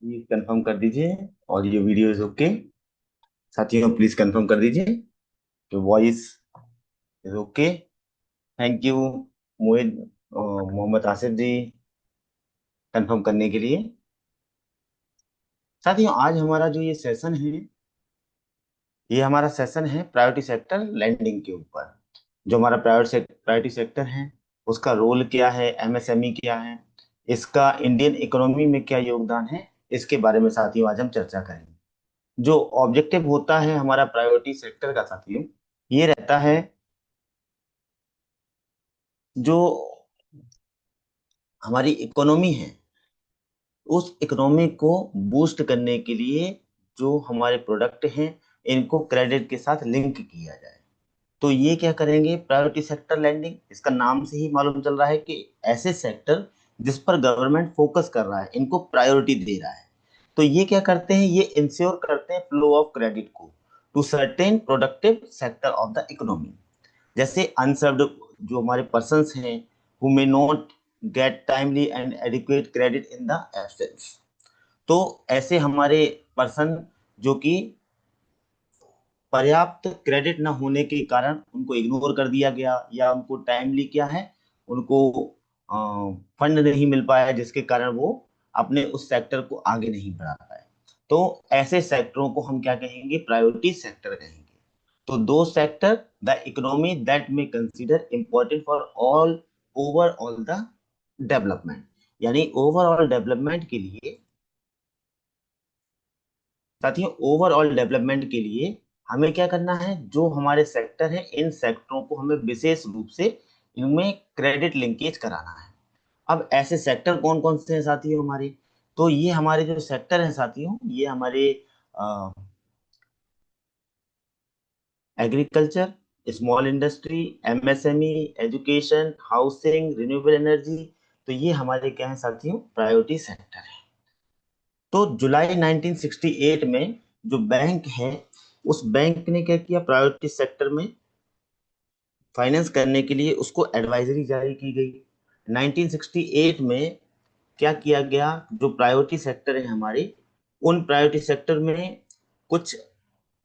ये कंफर्म कर दीजिए और ये वीडियो इज ओके। साथियों प्लीज कंफर्म कर दीजिए कि voice is okay. Thank you Mohit Mohammad Asif ji confirm करने के लिए। साथियों आज हमारा जो ये सेशन है, ये हमारा सेशन है प्रायोरिटी सेक्टर लैंडिंग के ऊपर। जो हमारा प्रायोरिटी सेक्टर है उसका रोल क्या है, एमएसएमई क्या है, इसका इंडियन इकोनॉमी में क्या योगदान है, इसके बारे में साथियों आज हम चर्चा करेंगे। जो ऑब्जेक्टिव होता है हमारा प्रायोरिटी सेक्टर का साथियों, ये रहता है जो हमारी इकोनॉमी है उस इकोनॉमी को बूस्ट करने के लिए जो हमारे प्रोडक्ट हैं इनको क्रेडिट के साथ लिंक किया जाए। तो ये क्या करेंगे, प्रायोरिटी सेक्टर लैंडिंग, इसका नाम से ही मालूम चल रहा है कि ऐसे सेक्टर जिस पर गवर्नमेंट फोकस कर रहा है इनको प्रायोरिटी दे रहा है। तो ये क्या करते हैं, ये इंश्योर करते हैं फ्लो ऑफ क्रेडिट को to certain productive sector of the economy. जैसे अनसर्व्ड जो हमारे पर्सन्स हैं who may not get timely and adequate credit in the absence. तो ऐसे हमारे पर्सन जो कि पर्याप्त क्रेडिट न होने के कारण उनको इग्नोर कर दिया गया या उनको टाइमली क्या है, उनको फंड नहीं मिल पाया जिसके कारण वो अपने उस सेक्टर को आगे नहीं बढ़ा पाए। तो ऐसे सेक्टरों को हम क्या कहेंगे, प्रायोरिटी सेक्टर कहेंगे। तो दो सेक्टर, द इकोनॉमी दैट में consider important for all overall the development, यानी ओवरऑल डेवलपमेंट के लिए साथियों, ओवरऑल डेवलपमेंट के लिए हमें क्या करना है, जो हमारे सेक्टर हैं इन सेक्टरों को हमें विशेष रूप से इनमें क्रेडिट लिंकेज कराना है। अब ऐसे सेक्टर कौन कौन से हैं साथियों हमारे, तो ये हमारे जो सेक्टर हैं साथियों, ये हमारे agriculture, small industry, MSME, education, housing, renewable energy. तो ये हमारे क्या हैं साथियों, प्रायोरिटी सेक्टर है। तो जुलाई 1968 में जो बैंक है उस बैंक ने क्या किया, प्रायोरिटी सेक्टर में फाइनेंस करने के लिए उसको एडवाइजरी जारी की गई। 1968 में क्या किया गया, जो प्रायोरिटी सेक्टर है हमारे, उन प्रायोरिटी सेक्टर में कुछ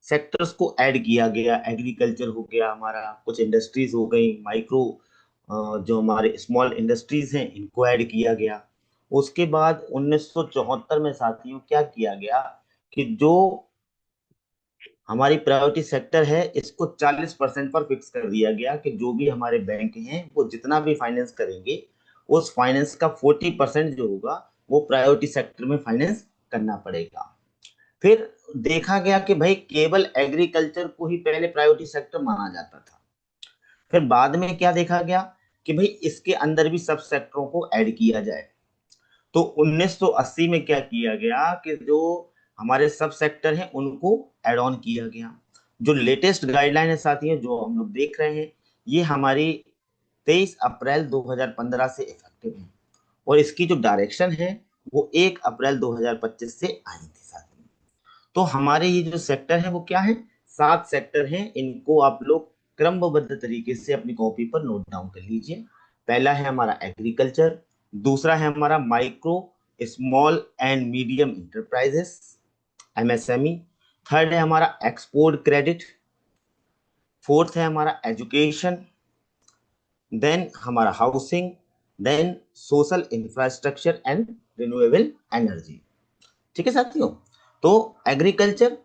सेक्टर्स को ऐड किया गया। एग्रीकल्चर हो गया हमारा, कुछ इंडस्ट्रीज हो गई, माइक्रो जो हमारे स्मॉल इंडस्ट्रीज हैं इनको ऐड किया गया। उसके बाद 1974 में साथियों क्या किया गया कि जो हमारी प्रायोरिटी सेक्टर है इसको 40% पर फिक्स कर दिया गया कि जो भी हमारे बैंक हैं वो जितना भी फाइनेंस करेंगे उस फाइनेंस का 40% जो होगा वो प्रायोरिटी सेक्टर में फाइनेंस करना पड़ेगा। फिर देखा गया कि भाई केवल एग्रीकल्चर को ही पहले प्रायोरिटी सेक्टर माना जाता था। फिर बाद में क्या देखा गया कि भाई इसके अंदर भी सब सेक्टरों को ऐड किया जाए। तो 1980 में क्या किया गया कि जो हमारे सब सेक्टर हैं उनको ऐड ऑन किया गया। जो लेटेस्ट गाइडलाइन है साथियों जो हम लोग देख रहे हैं, ये हमारी 23 अप्रैल 2015 से इफेक्टिव है और इसकी जो डायरेक्शन है वो 1 अप्रैल 2025 से आई थी साथियों। तो हमारे ये जो सेक्टर है वो क्या है, 7 सेक्टर हैं। इनको आप लोग क्रमबद्ध तरीके से अपनी कॉपी पर नोट डाउन कर लीजिए। पहला है हमारा एग्रीकल्चर, दूसरा है हमारा micro small and medium enterprises MSME, third है हमारा एक्सपोर्ट क्रेडिट, फोर्थ है हमारा एजुकेशन, देन हमारा housing, then social infrastructure and renewable energy. ठीक है साथियों। तो एग्रीकल्चर,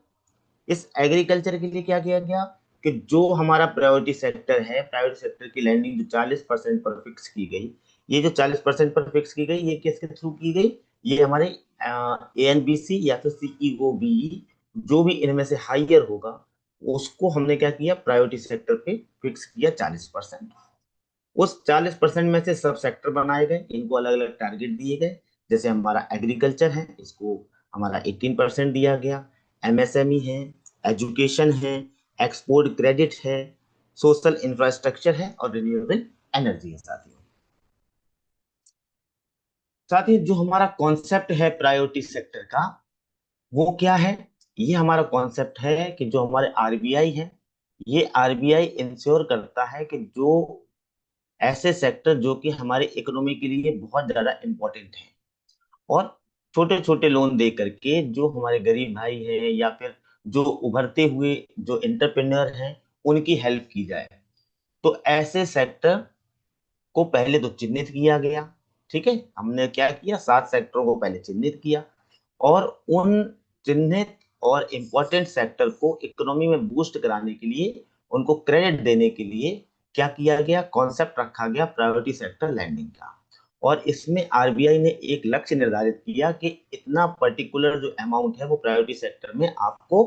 इस एग्रीकल्चर के लिए क्या किया गया कि जो हमारा प्रायोरिटी सेक्टर है, प्रायोरिटी सेक्टर की लैंडिंग जो 40% पर फिक्स की गई, ये जो 40% पर फिक्स की गई ये किसके थ्रू की गई, ये हमारे एएनबीसी या फिर सीईओबी, जो भी इनमें से हाइयर होगा उसको हमने क्या किया, प्रायोरिटी सेक्टर पे फिक्स किया 40%। उस 40% में से सब सेक्टर बनाए गए, इनको अलग अलग टारगेट दिए गए। जैसे हमारा एग्रीकल्चर है इसको हमारा 18% दिया गया, एमएसएमई है, एजुकेशन है, एक्सपोर्ट क्रेडिट है, सोशल इंफ्रास्ट्रक्चर है और रिन्यूएबल एनर्जी है साथियों। साथियों जो हमारा कॉन्सेप्ट है प्रायोरिटी सेक्टर का वो क्या है, ये हमारा कॉन्सेप्ट है कि जो हमारे आरबीआई है, ये आरबीआई इंश्योर करता है कि जो ऐसे सेक्टर जो कि हमारे इकोनॉमी के लिए बहुत ज्यादा इंपॉर्टेंट है और छोटे छोटे लोन दे करके जो हमारे गरीब भाई हैं या फिर जो उभरते हुए जो एंटरप्रेन्योर हैं उनकी हेल्प की जाए। तो ऐसे सेक्टर को पहले तो चिन्हित किया गया। ठीक है, हमने क्या किया, 7 सेक्टरों को पहले चिन्हित किया और उन चिन्हित और इम्पोर्टेंट सेक्टर को इकोनॉमी में बूस्ट कराने के लिए, उनको क्रेडिट देने के लिए क्या किया गया, कॉन्सेप्ट रखा गया प्रायोरिटी सेक्टर लैंडिंग का। और इसमें आरबीआई ने एक लक्ष्य निर्धारित किया कि इतना पर्टिकुलर जो अमाउंट है वो प्रायोरिटी सेक्टर में आपको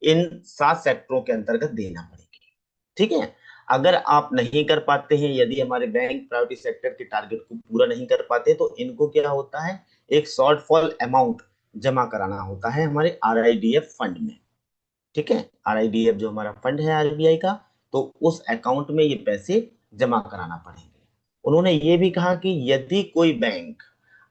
इन 7 सेक्टरों के अंतर्गत देना पड़ेगी। ठीक है, अगर आप नहीं कर पाते हैं, यदि हमारे बैंक प्रायोरिटी सेक्टर के टारगेट को पूरा नहीं कर पाते, तो इनको क्या होता है, एक शॉर्टफॉल अमाउंट जमा कराना होता है हमारे आरआईडीएफ फंड में। ठीक है, आरआईडीएफ जो हमारा फंड है आरबीआई का, तो उस अकाउंट में ये पैसे जमा कराना पड़ेंगे। उन्होंने ये भी कहा कि यदि कोई बैंक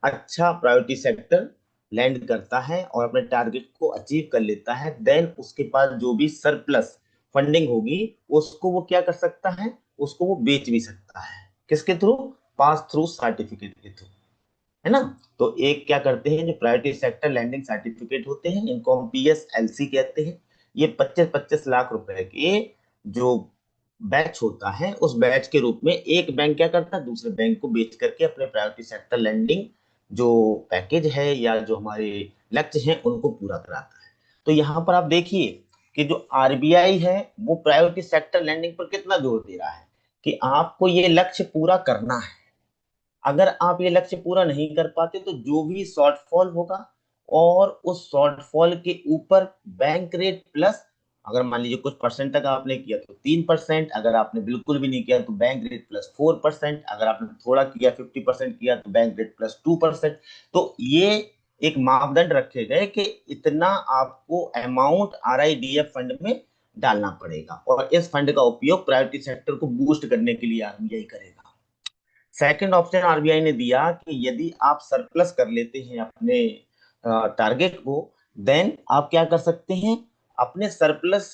अच्छा प्रायोरिटी सेक्टर लैंड करता है और अपने टारगेट को अचीव कर लेता है, देन उसके पास जो भी सरप्लस फंडिंग होगी उसको वो क्या कर सकता है, उसको वो बेच भी सकता है। किसके थ्रू, पास थ्रू सर्टिफिकेट के थ्रू, है ना। तो एक क्या करते हैं, जो प्रायोरिटी सेक्टर लैंडिंग सर्टिफिकेट होते हैं इनको हम पीएसएलसी कहते हैं। ये 25-25 लाख रुपए के जो बैच होता है, उस बैच के रूप में एक बैंक क्या करता है, दूसरे बैंक को बेच करके अपने प्रायोरिटी सेक्टर लैंडिंग जो पैकेज है या जो हमारे लक्ष्य हैं उनको पूरा कराता है। तो यहाँ पर आप देखिए कि जो आरबीआई है वो प्रायोरिटी सेक्टर लैंडिंग पर कितना जोर दे रहा है कि आपको ये लक्ष्य पूरा करना है। अगर आप ये लक्ष्य पूरा नहीं कर पाते तो जो भी शॉर्टफॉल होगा, और उस शॉर्टफॉल के ऊपर बैंक रेट प्लस, अगर मान लीजिए कुछ परसेंट तक आपने किया तो 3%, अगर आपने बिल्कुल भी नहीं किया तो बैंक रेट प्लस 4%, अगर आपने थोड़ा किया 50% किया तो बैंक रेट प्लस 2%। तो ये एक मापदंड रखे गए कि इतना आपको अमाउंट आरआईडीएफ फंड में डालना पड़ेगा, और इस फंड का उपयोग प्रायोरिटी सेक्टर को बूस्ट करने के लिए आरबीआई करेगा। सेकंड ऑप्शन आरबीआई ने दिया कि यदि आप सरप्लस कर लेते हैं अपने टारगेट को, देन आप क्या कर सकते हैं, अपने सरप्लस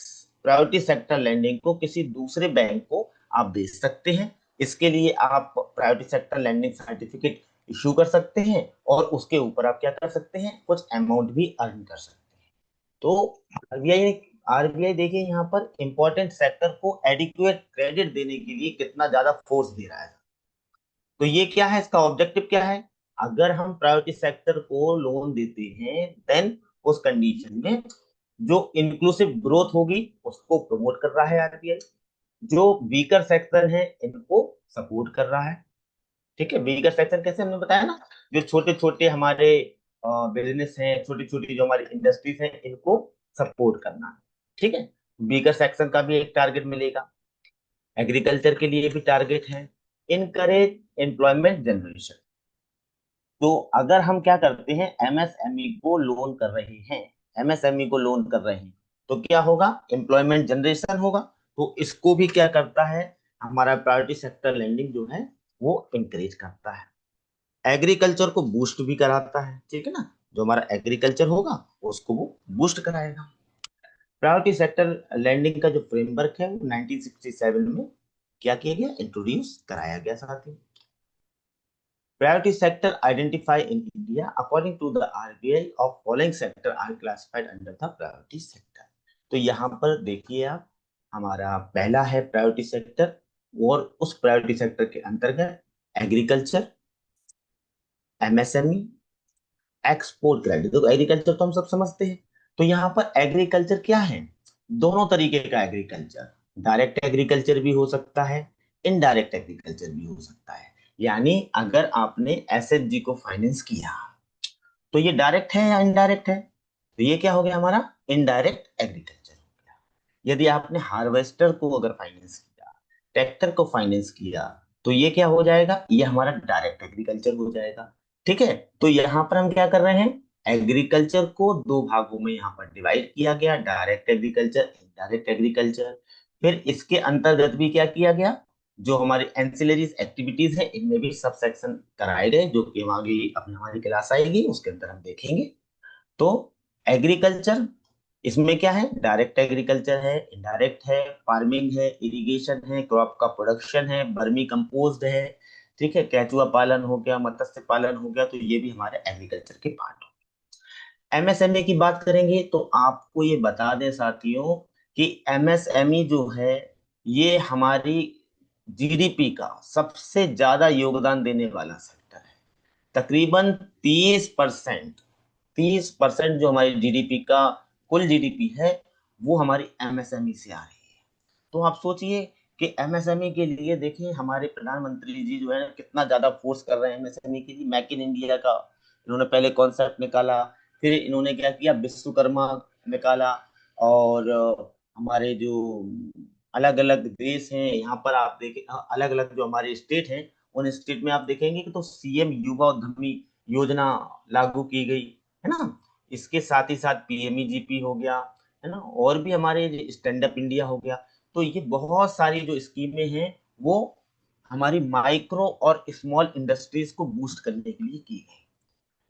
प्रायोरिटी सेक्टर लैंडिंग को किसी दूसरे बैंक को आप दे सकते हैं। इसके लिए आप priority sector lending certificate issue कर सकते हैं और उसके ऊपर आप क्या कर सकते हैं, कुछ अमाउंट भी अर्न कर सकते हैं। तो आरबीआई आरबीआई देखिए यहाँ पर इंपॉर्टेंट सेक्टर को एडिक्वेट क्रेडिट देने के लिए कितना ज्यादा फोर्स दे रहा है। तो ये क्या है, इसका ऑब्जेक्टिव क्या है, अगर हम प्रायोरिटी सेक्टर को लोन देते हैं, देन उस कंडीशन में जो इंक्लूसिव ग्रोथ होगी उसको प्रमोट कर रहा है आरबीआई, जो वीकर सेक्टर है इनको सपोर्ट कर रहा है। ठीक है, वीकर सेक्टर कैसे, हमने बताया ना, जो छोटे छोटे हमारे बिजनेस हैं, छोटी छोटी जो हमारी इंडस्ट्रीज हैं, इनको सपोर्ट करना है। ठीक है, वीकर सेक्शन का भी एक टारगेट मिलेगा। एग्रीकल्चर के लिए भी टारगेट है, इनकरेज एम्प्लॉयमेंट जनरेशन। तो अगर हम क्या करते हैं, एमएसएमई को लोन कर रहे हैं, एमएसएमई को लोन कर रहे हैं, तो क्या होगा, एम्प्लॉयमेंट जनरेशन होगा। तो इसको भी क्या करता है, हमारा प्रायोरिटी सेक्टर लैंडिंग जो है वो इंकरेज करता है। एग्रीकल्चर को बूस्ट भी कराता है। ठीक है ना, जो हमारा एग्रीकल्चर होगा उसको वो बूस्ट कराएगा। प्रायोरिटी सेक्टर लैंडिंग का जो फ्रेमवर्क है वो 1967 में क्या किया गया, इंट्रोड्यूस कराया गया साथी। Priority sector identified in India, according to the RBI, of following sector are classified under the priority sector। तो यहाँ पर देखिए आप, हमारा पहला है प्रायोरिटी सेक्टर, और उस प्रायोरिटी सेक्टर के अंतर्गत एग्रीकल्चर, एमएसएमई, एक्सपोर्ट क्रेडिट। तो एग्रीकल्चर तो हम सब समझते हैं। तो यहाँ पर एग्रीकल्चर क्या है, दोनों तरीके का एग्रीकल्चर, डायरेक्ट एग्रीकल्चर भी हो सकता है, इनडायरेक्ट एग्रीकल्चर भी हो सकता है। यानी अगर आपने एसएचजी को फाइनेंस किया तो ये डायरेक्ट है या इनडायरेक्ट है, तो ये क्या हो गया, हमारा इनडायरेक्ट एग्रीकल्चर हो गया। यदि आपने हार्वेस्टर को अगर फाइनेंस किया, ट्रैक्टर को फाइनेंस किया, तो ये क्या हो जाएगा, ये हमारा डायरेक्ट एग्रीकल्चर हो जाएगा। ठीक है, तो यहाँ पर हम क्या कर रहे हैं, एग्रीकल्चर को दो भागों में यहाँ पर डिवाइड किया गया, डायरेक्ट एग्रीकल्चर, इनडायरेक्ट एग्रीकल्चर। फिर इसके अंतर्गत भी क्या किया गया, जो हमारी एंसिलरीज एक्टिविटीज है इनमें भी सब सेक्शन कराए गए, जो कि आगे अपनी हमारी क्लास आएगी उसके अंदर हम देखेंगे। तो एग्रीकल्चर, इसमें क्या है, डायरेक्ट एग्रीकल्चर है, इनडायरेक्ट है, फार्मिंग है, इरिगेशन है, क्रॉप का प्रोडक्शन है, वर्मी कंपोस्ट है। ठीक है, केचुआ पालन हो गया, मत्स्य पालन हो गया, तो ये भी हमारे एग्रीकल्चर के पार्ट हो। एमएसएमई की बात करेंगे तो आपको ये बता दें साथियों कि एमएसएमई जो है ये हमारी जीडीपी का सबसे ज्यादा योगदान देने वाला सेक्टर है। तकरीबन 30%, 30% जो हमारी जीडीपी का कुल जीडीपी है वो हमारी एमएसएमई से आ रही है। तो आप सोचिए कि एमएसएमई के लिए देखिए हमारे प्रधानमंत्री जी जो है कितना ज्यादा फोर्स कर रहे हैं एमएसएमई के लिए। मेक इन इंडिया का इन्होंने पहले कॉन्सेप्ट निकाला, फिर इन्होंने क्या किया, विश्वकर्मा निकाला। और हमारे जो अलग अलग देश हैं यहाँ पर आप देखें, अलग अलग जो हमारे स्टेट हैं उन स्टेट में आप देखेंगे कि तो सीएम युवा उद्यमी योजना लागू की गई है ना। इसके साथ ही साथ पीएमईजीपी हो गया है ना, और भी हमारे स्टैंड अप इंडिया हो गया। तो ये बहुत सारी जो स्कीमें हैं वो हमारी माइक्रो और स्मॉल इंडस्ट्रीज को बूस्ट करने के लिए की गई।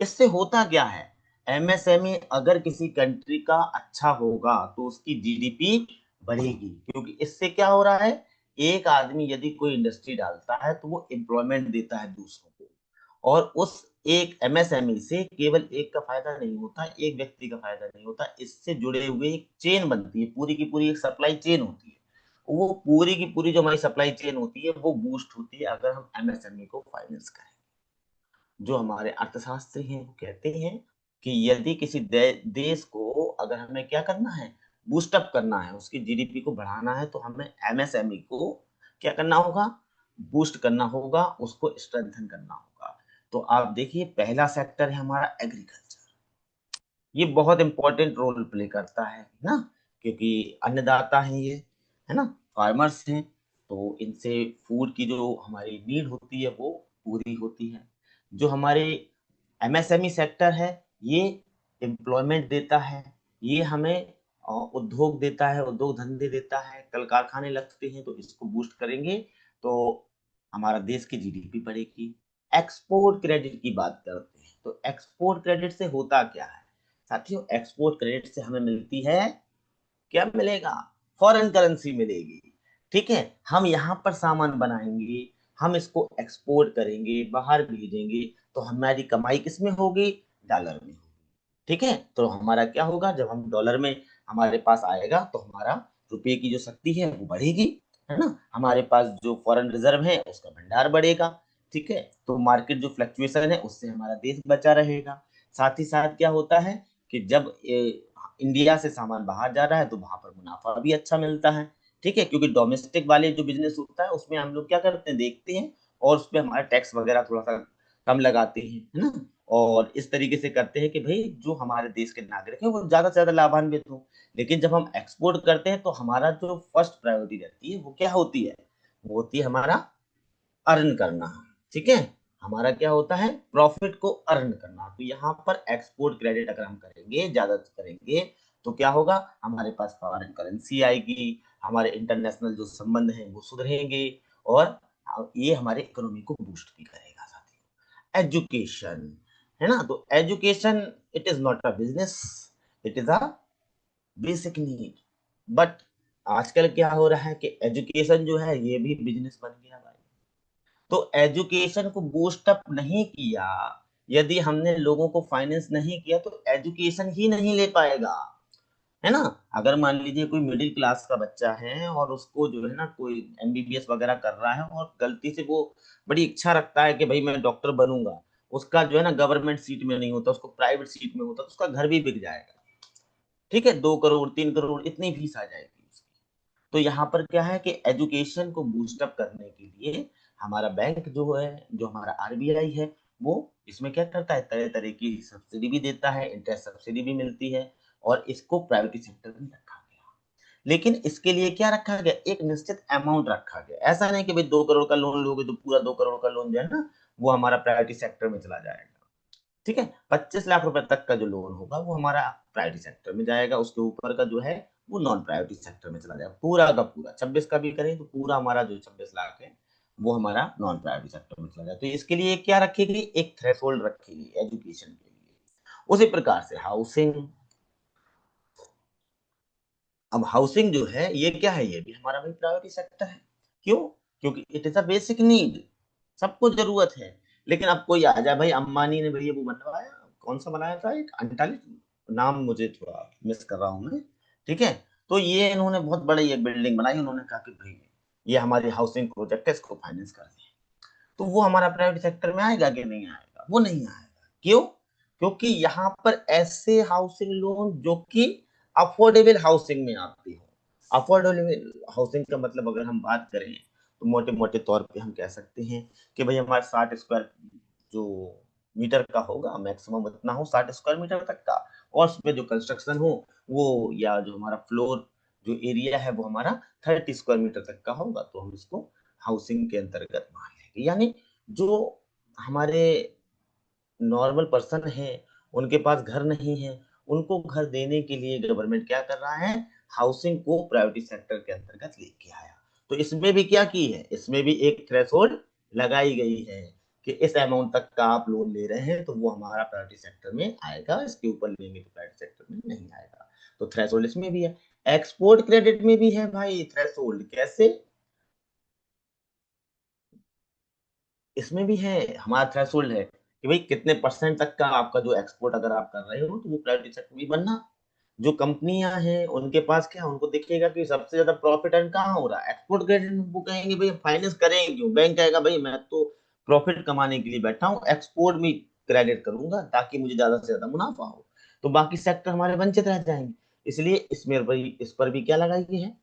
इससे होता क्या है, एमएसएमई अगर किसी कंट्री का अच्छा होगा तो उसकी जीडीपी बढ़ेगी, क्योंकि इससे क्या हो रहा है, एक आदमी यदि कोई इंडस्ट्री डालता है तो वो एम्प्लॉयमेंट देता है दूसरों को। और उस एक एमएसएमई से केवल एक का फायदा नहीं होता, एक व्यक्ति का फायदा नहीं होता, इससे जुड़े हुए एक चेन बनती है, पूरी की पूरी एक सप्लाई चेन होती है। वो पूरी की पूरी जो हमारी सप्लाई चेन होती है वो बूस्ट होती है अगर हम एमएसएमई को फाइनेंस करें। जो हमारे अर्थशास्त्री हैं वो कहते हैं कि यदि किसी देश को अगर हमें क्या करना है, बूस्टअप करना है, उसकी जीडीपी को बढ़ाना है, तो हमें एमएसएमई को क्या करना होगा, बूस्ट करना होगा, उसको स्ट्रेंथन करना होगा। तो आप देखिए पहला सेक्टर है हमारा एग्रीकल्चर। ये बहुत इंपॉर्टेंट रोल प्ले करता है ना, क्योंकि अन्नदाता हैं ये, है ना, फार्मर्स हैं। तो इनसे फूड की जो हमारी नीड होती है वो पूरी होती है। जो हमारे एमएसएमई सेक्टर है ये एम्प्लॉयमेंट देता है, ये हमें उद्योग देता है, उद्योग धंधे देता है, कल कारखाने लगते हैं, तो इसको बूस्ट करेंगे तो हमारा देश की जीडीपी बढ़ेगी। एक्सपोर्ट क्रेडिट की बात करते हैं तो एक्सपोर्ट क्रेडिट से होता क्या है साथियों, एक्सपोर्ट क्रेडिट से हमें मिलती है, क्या मिलेगा, फॉरेन करेंसी मिलेगी। ठीक है, हम यहाँ पर सामान बनाएंगे, हम इसको एक्सपोर्ट करेंगे, बाहर भेजेंगे, तो हमारी कमाई किसमें होगी, डॉलर में होगी। ठीक है, तो हमारा क्या होगा, जब हम डॉलर में हमारे पास आएगा तो हमारा रुपये की जो शक्ति है वो बढ़ेगी, है ना, हमारे पास जो फॉरेन रिजर्व है उसका भंडार बढ़ेगा। ठीक है, तो मार्केट जो फ्लक्चुएशन है उससे हमारा देश बचा रहेगा। साथ ही साथ क्या होता है कि जब इंडिया से सामान बाहर जा रहा है तो वहां पर मुनाफा भी अच्छा मिलता है। ठीक है, क्योंकि डोमेस्टिक वाले जो बिजनेस होता है उसमें हम लोग क्या करते हैं, देखते हैं, और उसमें हमारा टैक्स वगैरह थोड़ा सा कम लगाते हैं, है ना, और इस तरीके से करते हैं कि भाई जो हमारे देश के नागरिक हैं वो ज्यादा से ज्यादा लाभान्वित हो। लेकिन जब हम एक्सपोर्ट करते हैं तो हमारा जो फर्स्ट प्रायोरिटी रहती है वो क्या होती है, वो होती है हमारा अर्न करना। ठीक है, हमारा क्या होता है, प्रॉफिट को अर्न करना। तो यहाँ पर एक्सपोर्ट क्रेडिट अगर हम करेंगे, ज्यादा करेंगे, तो क्या होगा, हमारे पास फॉरेन करेंसी आएगी, हमारे इंटरनेशनल जो संबंध हैं वो सुधरेंगे, और ये हमारे इकोनॉमी को बूस्ट भी करेगा। साथियों, एजुकेशन, है ना, तो education it is not a business, it is a basic need. But आजकल क्या हो रहा है कि एजुकेशन जो है ये भी बिजनेस बन गया भाई। तो एजुकेशन को बूस्ट अप नहीं किया, यदि हमने लोगों को फाइनेंस नहीं किया तो एजुकेशन ही नहीं ले पाएगा, है ना। अगर मान लीजिए कोई मिडिल क्लास का बच्चा है और उसको जो है ना कोई एमबीबीएस वगैरह कर रहा है और गलती से वो बड़ी इच्छा रखता है कि भाई मैं डॉक्टर बनूंगा, उसका जो है ना गवर्नमेंट सीट में नहीं होता, उसको प्राइवेट सीट में होता, तो उसका घर भी बिक जाएगा। ठीक है, 2 करोड़ 3 करोड़ इतनी फीस आ जाएगी उसकी। तो यहाँ पर क्या है कि एजुकेशन को बूस्ट अप करने के लिए हमारा बैंक जो है, जो हमारा आरबीआई है, वो इसमें क्या करता है, तरह तरह की सब्सिडी भी देता है, इंटरेस्ट सब्सिडी भी मिलती है, और इसको प्राइवेट सेक्टर में रखा गया। लेकिन इसके लिए क्या रखा गया, एक निश्चित अमाउंट रखा गया। ऐसा नहीं कि भाई 2 करोड़ का लोन लोगे तो पूरा 2 करोड़ का लोन जो है ना वो हमारा प्राइवेटी सेक्टर में चला जाएगा। ठीक है, 25 लाख रुपए तक का जो लोन होगा वो हमारा प्राइवेटी सेक्टर में जाएगा, उसके ऊपर का जो है वो नॉन प्राइवेटी सेक्टर में चला जाएगा। पूरा का पूरा 26 का भी करें तो पूरा हमारा जो 26 लाख है वो हमारा नॉन प्राइवेटी सेक्टर में चला जाए। तो इसके लिए क्या रखेगी, एक थ्रेशोल्ड रखेगी एजुकेशन के लिए। उसी प्रकार से हाउसिंग, अब हाउसिंग जो है ये क्या है, ये भी हमारा भाई प्रायोरिटी सेक्टर है। क्यों, क्योंकि it is a basic need, सबको जरूरत है। लेकिन अब कोई आ जाए, भाई अंबानी ने भैया वो बनवाया, कौन सा बनाया था, एक अंटालिक नाम मुझे थोड़ा मिस कर रहा हूँ मैं। ठीक है, तो ये इन्होंने बहुत बड़ी एक बिल्डिंग बनाई, उन्होंने कहा कि भाई ये हमारी हाउसिंग प्रोजेक्ट है, इसको फाइनेंस कर दें। तो वो हमारा प्राइवेट सेक्टर में आएगा कि नहीं आएगा? वो नहीं आएगा। क्यों? क्योंकि यहाँ पर ऐसे हाउसिंग लोन जो कि अफोर्डेबल हाउसिंग में आती हो। अफोर्डेबल हाउसिंग का मतलब अगर हम बात करें तो मोटे मोटे तौर पे हम कह सकते हैं कि भाई हमारे 60 स्क्वायर जो मीटर का होगा, मैक्सिमम इतना हो 60 स्क्वायर मीटर तक का, और उसमें जो कंस्ट्रक्शन हो वो, या जो हमारा फ्लोर जो एरिया है वो हमारा 30 स्क्वायर मीटर तक का होगा, तो हम इसको हाउसिंग के अंतर्गत मान लेंगे। यानी जो हमारे नॉर्मल पर्सन है, उनके पास घर नहीं है, उनको घर देने के लिए गवर्नमेंट क्या कर रहा है, हाउसिंग को प्राइवेटी सेक्टर के अंतर्गत लेके आया। तो इसमें भी क्या की है, इसमें भी एक थ्रेशोल्ड लगाई गई है कि इस अमाउंट तक का आप लोन ले रहे हैं तो वो हमारा प्राइवेटी सेक्टर में आएगा, इसके ऊपर लेंगे तो प्राइवेट सेक्टर में नहीं आएगा। तो थ्रेशोल्ड इसमें भी है। एक्सपोर्ट क्रेडिट में भी है भाई थ्रेशोल्ड। कैसे? इसमें भी है हमारा थ्रेशोल्ड है कि भाई कितने परसेंट तक का आपका जो एक्सपोर्ट अगर आप कर रहे हो तो वो प्राइवेट सेक्टर में बनना। जो कंपनियां हैं उनके पास क्या, उनको देखिएगा कि सबसे ज्यादा प्रॉफिट अर्न कहाँ हो रहा है, एक्सपोर्ट क्रेडिट में। वो कहेंगे भाई फाइनेंस करेंगे क्यों? बैंक कहेगा भाई मैं तो प्रॉफिट कमाने के लिए बैठा हूँ, एक्सपोर्ट में क्रेडिट करूंगा ताकि मुझे ज्यादा से ज्यादा मुनाफा हो। तो बाकी सेक्टर हमारे वंचित रह जाएंगे। इसलिए इसमें भी, इस पर भी क्या लगाई गई है,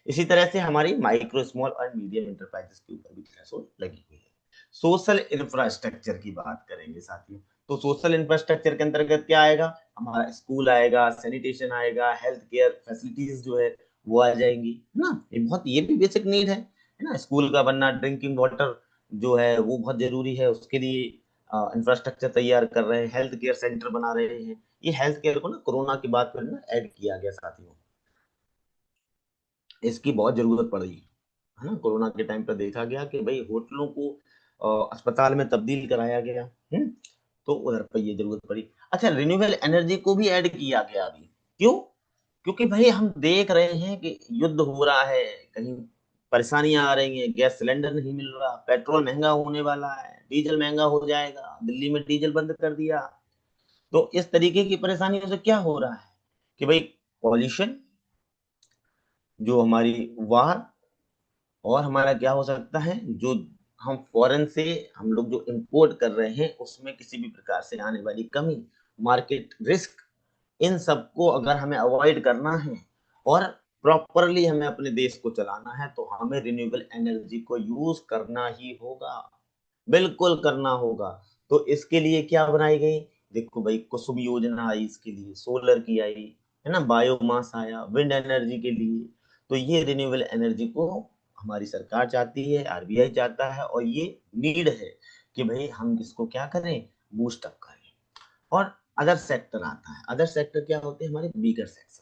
इसी तरह से हमारी माइक्रो स्मॉल और मीडियम इंटरप्राइजेस के ऊपर भी थ्रेशोल्ड लगी हुई है। सोशल इंफ्रास्ट्रक्चर की बात करेंगे साथियों, तो सोशल इंफ्रास्ट्रक्चर के अंतर्गत क्या आएगा, हमारा स्कूल आएगा, सैनिटेशन आएगा, हेल्थ केयर फैसिलिटीज जो है वो आ जाएंगी, है ना। ये भी बेसिक नीड है ना। स्कूल का बनना, ड्रिंकिंग वाटर जो है वो बहुत जरूरी है, उसके लिए इंफ्रास्ट्रक्चर तैयार कर रहे हैं, हेल्थ केयर सेंटर बना रहे हैं। ये हेल्थ केयर को ना कोरोना के बाद फिर ना ऐड किया गया साथियों, इसकी बहुत जरूरत पड़ी, है ना। कोरोना के टाइम पर देखा गया कि भाई होटलों को अस्पताल में तब्दील कराया गया। तो उधर पर ये जरूरत पड़ी। अच्छा, रिन्यूएबल एनर्जी को भी ऐड किया गया अभी। क्यों? क्योंकि भाई हम देख रहे हैं कि युद्ध हो रहा है, कहीं परेशानियां आ रही हैं, गैस सिलेंडर नहीं मिल रहा, पेट्रोल महंगा होने वाला है, डीजल महंगा हो जाएगा, दिल्ली में डीजल बंद कर दिया। तो इस तरीके की परेशानियों से क्या हो रहा है कि भाई पॉल्यूशन, जो हमारी वाह, और हमारा क्या हो सकता है, जो हम फॉरेन से हम लोग जो इंपोर्ट कर रहे हैं उसमें किसी भी प्रकार से आने वाली कमी, मार्केट रिस्क, इन सबको अगर हमें अवॉइड करना है और प्रॉपरली हमें अपने देश को चलाना है तो हमें रिन्यूएबल एनर्जी को यूज करना ही होगा, बिल्कुल करना होगा। तो इसके लिए क्या बनाई गई, देखो भाई कुसुम योजना आई, इसके लिए सोलर की आई, है ना, बायोमास आया विंड एनर्जी के लिए। तो ये रिन्यूएबल एनर्जी को हमारी सरकार चाहती है, आरबीआई चाहता है, और ये नीड है कि भाई हम इसको क्या करें, बूस्ट अप करें। और अदर सेक्टर आता है, अदर सेक्टर क्या होते हैं, हमारे बीगर सेक्शन।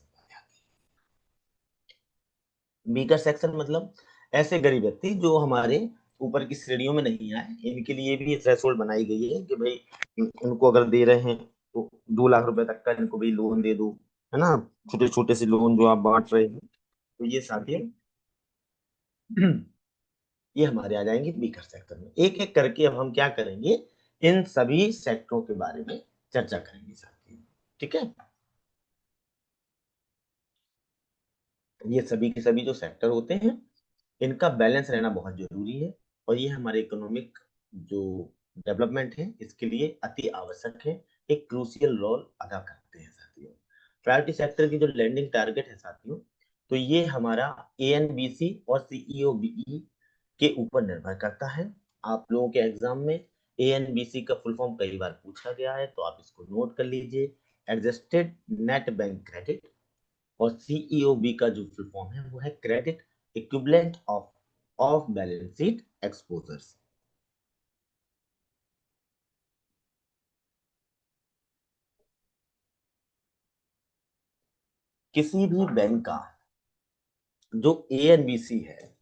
बीकर सेक्शन मतलब ऐसे गरीब व्यक्ति जो हमारे ऊपर की श्रेणियों में नहीं आए, इनके लिए भी थ्रेशोल्ड बनाई गई है कि भाई उनको अगर दे रहे हैं तो 2 लाख रुपए तक का इनको भी लोन दे दो, है ना। छोटे छोटे से लोन जो आप बांट रहे हैं, तो ये साथी ये हमारे आ जाएंगे बीकर सेक्टर में। एक एक करके अब हम क्या करेंगे, इन सभी सेक्टरों के बारे में चर्चा करेंगे साथी। ठीक है, ये सभी के सभी जो सेक्टर होते हैं इनका बैलेंस रहना बहुत जरूरी है, और ये हमारे इकोनॉमिक जो डेवलपमेंट है इसके लिए अति आवश्यक है, एक क्रूशियल रोल अदा करते हैं साथियों। प्रायोरिटी सेक्टर की जो लैंडिंग टारगेट है साथियों, तो ये हमारा एएनबीसी और सीईओबीई के ऊपर निर्भर करता है। आप लोगों के एग्जाम में एएनबीसी का फुल फॉर्म कई बार पूछा गया है, तो आप इसको नोट कर लीजिए, एडजस्टेड नेट बैंक क्रेडिट। और सीईओबी का जो फुल फॉर्म है वो है credit equivalent of of balance sheet exposures. किसी भी बैंक का जो एएनबीसी है,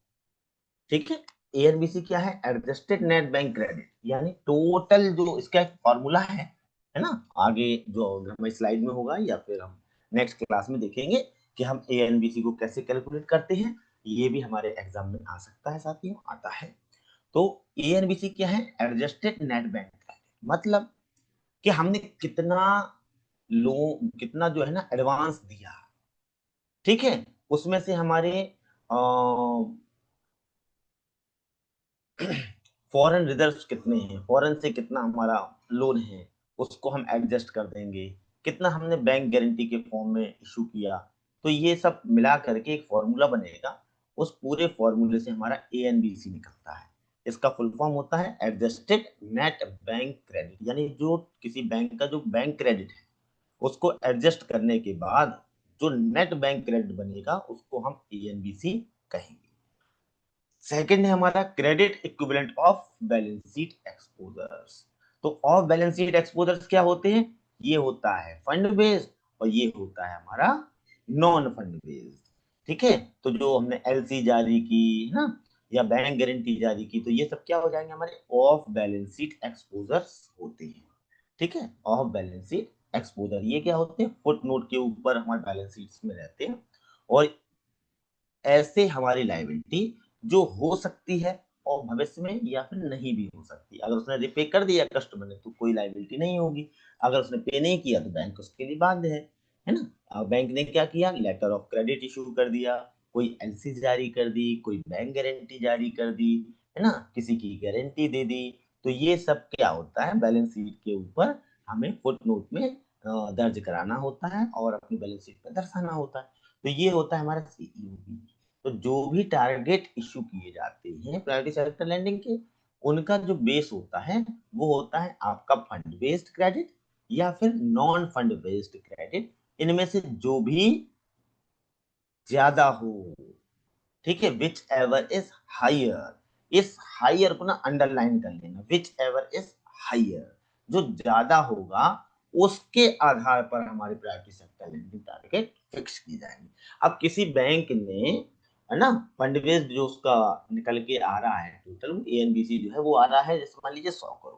ठीक है, एएनबीसी क्या है, एडजस्टेड नेट बैंक क्रेडिट, यानी टोटल जो इसका एक फॉर्मूला है ना। आगे जो हमारी स्लाइड में होगा या फिर हम नेक्स्ट क्लास में देखेंगे कि हम एएनबीसी को कैसे कैलकुलेट करते हैं, ये भी हमारे एग्जाम में आ सकता है साथियों, आता है। तो एएनबीसी क्या है, एडजस्टेड नेट बैंक क्रेडिट, मतलब कि हमने कितना लोन, कितना जो है ना एडवांस दिया, ठीक है, उसमें से हमारे फॉरेन रिजर्व्स कितने हैं, फॉरेन से कितना हमारा लोन है, उसको हम एडजस्ट कर देंगे, कितना हमने बैंक गारंटी के फॉर्म में इशू किया, तो ये सब मिला करके एक फॉर्मूला बनेगा। उस पूरे फॉर्मूले से हमारा एएनबीसी निकलता है। इसका फुल फॉर्म होता है एडजस्टेड नेट बैंक क्रेडिट, यानी जो किसी बैंक का जो बैंक क्रेडिट है उसको एडजस्ट करने के बाद जो नेट बैंक क्रेडिट बनेगा उसको हम एएनबीसी कहेंगे। सेकंड है हमारा credit equivalent of balance sheet exposures. तो ऑफ बैलेंस शीट एक्सपोजर्स क्या होते हैं? ये होता है फंड बेस्ड और ये होता है हमारा नॉन फंड बेस्ड। ठीक है, तो जो हमने एलसी जारी की है ना, या बैंक गारंटी जारी की, तो ये सब क्या हो जाएंगे? हमारे ऑफ बैलेंस शीट एक्सपोजर्स होते हैं। ठीक है, ऑफ बैलेंस शीट एक्सपोजर ये क्या होते हैं? फुट नोट के ऊपर हमारे बैलेंस शीट्स में रहते हैं। और ऐसे हमारी लायबिलिटी जो हो सकती है और भविष्य में या फिर नहीं भी हो सकती। अगर उसने रिपे कर दिया कस्टमर ने तो कोई लायबिलिटी नहीं होगी, अगर उसने पे नहीं किया तो बैंक उसके लिए बाध्य है ना। अब बैंक ने क्या किया? लेटर ऑफ क्रेडिट इशू कर दिया, कोई एलसी जारी कर दी, कोई बैंक गारंटी जारी कर दी, है ना, किसी की गारंटी दे दी। तो ये सब क्या होता है? बैलेंस शीट के ऊपर हमें फुट नोट में दर्ज कराना होता है और अपनी बैलेंस शीट में दर्शाना होता है। तो ये होता है हमारा सीईओबी। तो जो भी टारगेट इशू किए जाते हैं प्रायोरिटी सेक्टर लैंडिंग के, उनका जो बेस होता है वो होता है आपका फंड बेस्ड क्रेडिट या फिर नॉन फंड बेस्ड क्रेडिट, इनमें से जो भी ज्यादा हो। ठीक है, विच एवर इज हायर, इस हायर को ना अंडरलाइन कर लेना, विच एवर इज हायर, जो ज्यादा होगा उसके आधार पर हमारी priority sector lending target fix की जाएंगे। अब किसी बैंक ने, है ना, फंड बेस्ड जो उसका निकल के आ रहा है टोटल एएनबीसी जो है वो आ रहा है, जैसे मान लीजिए 100 करोड़,